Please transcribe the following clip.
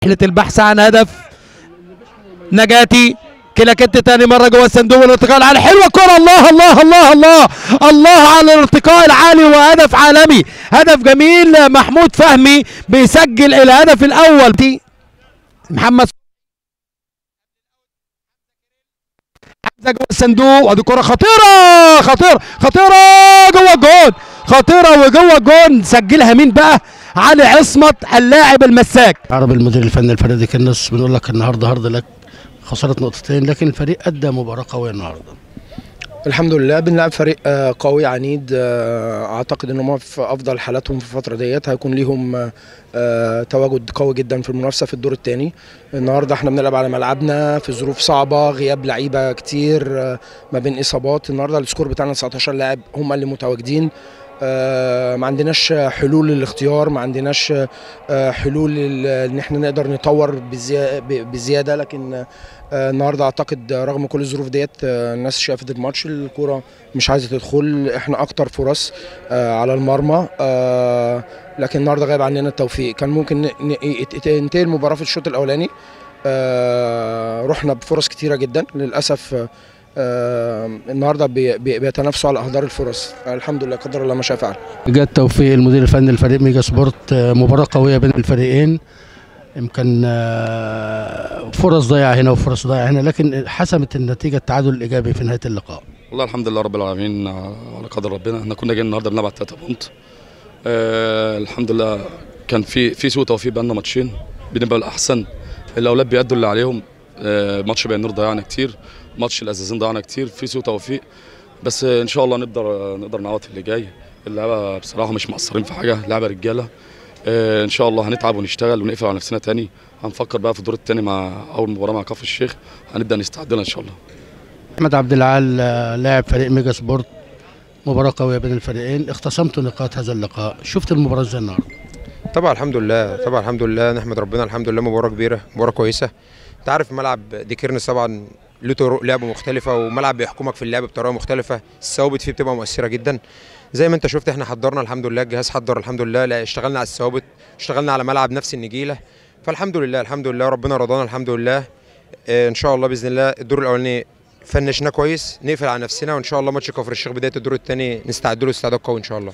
رحلة البحث عن هدف. نجاتي كلاكيت تاني مرة جوه الصندوق والارتقاء العالي، حلوة كرة، الله الله الله الله الله على الارتقاء العالي وهدف عالمي، هدف جميل. محمود فهمي بيسجل الهدف الأول. محمد حمزة جوه الصندوق، وادي كرة خطيرة خطيرة خطيرة جوه الجون، خطيرة وجوه الجون. سجلها مين بقى؟ علي عصمت اللاعب المساك. عربي المدير الفني الفريق دي كنس، بنقول لك النهارده هارد لك، خسرت نقطتين لكن الفريق ادى مباراه قويه النهارده. الحمد لله بنلعب فريق قوي عنيد، اعتقد ان هم في افضل حالاتهم في الفتره ديت، هيكون ليهم تواجد قوي جدا في المنافسه في الدور الثاني. النهارده احنا بنلعب على ملعبنا في ظروف صعبه، غياب لعيبه كتير ما بين اصابات. النهارده السكور بتاعنا 19 لاعب هم اللي متواجدين، ما عندناش حلول للاختيار، ما عندناش حلول ان احنا نقدر نطور بزياده، لكن النهارده اعتقد رغم كل الظروف ديت الناس شافت الماتش، الكوره مش عايزه تدخل، احنا اكتر فرص على المرمى، لكن النهارده غايب عننا التوفيق. كان ممكن تنتهي المباراه في الشوط الاولاني، رحنا بفرص كتيره جدا للاسف. النهارده بيتنافسوا على اهدار الفرص، الحمد لله قدر الله ما شاء فعل. جاد توفيق المدير الفني لفريق ميجا سبورت، مباراه قويه بين الفريقين، يمكن فرص ضايعه هنا وفرص ضايعه هنا، لكن حسمت النتيجه التعادل الايجابي في نهايه اللقاء. والله الحمد لله رب العالمين على قدر ربنا. احنا كنا جايين النهارده بنلعب 3 بونت، الحمد لله. كان في سوء توفيق بقالنا ماتشين، بنبقى الاحسن، الاولاد بيأدوا اللي عليهم. ماتش بين نور ضيعنا كتير، ماتش الازازين ضيعنا كتير، في سوء توفيق، بس ان شاء الله نقدر نعوض اللي جاي. اللعبه بصراحه مش مقصرين في حاجه، لعبه رجاله. ان شاء الله هنتعب ونشتغل ونقفل على نفسنا تاني. هنفكر بقى في الدور الثاني مع اول مباراه مع كفر الشيخ، هنبدا نستعد لها ان شاء الله. احمد عبد العال لاعب فريق ميجا سبورت، مباراه قويه بين الفريقين، اختصمتوا نقاط هذا اللقاء، شفت المباراه ازاي النهارده؟ طبعا الحمد لله، طبعا الحمد لله، نحمد ربنا، الحمد لله مباراه كبيره، مباراه كويسه. انت عارف ملعب دي كيرنس طبعا له طرق لعب مختلفه، وملعب بيحكمك في اللعب بطريقه مختلفه، الثوابت فيه بتبقى مؤثره جدا. زي ما انت شفت احنا حضرنا الحمد لله، الجهاز حضر الحمد لله، لا اشتغلنا على الثوابت، اشتغلنا على ملعب نفس النجيله، فالحمد لله الحمد لله ربنا رضانا الحمد لله. ان شاء الله باذن الله الدور الاولاني فنشنا كويس، نقفل على نفسنا، وان شاء الله ماتش كفر الشيخ بدايه الدور الثاني نستعد له استعداد قوي ان شاء الله.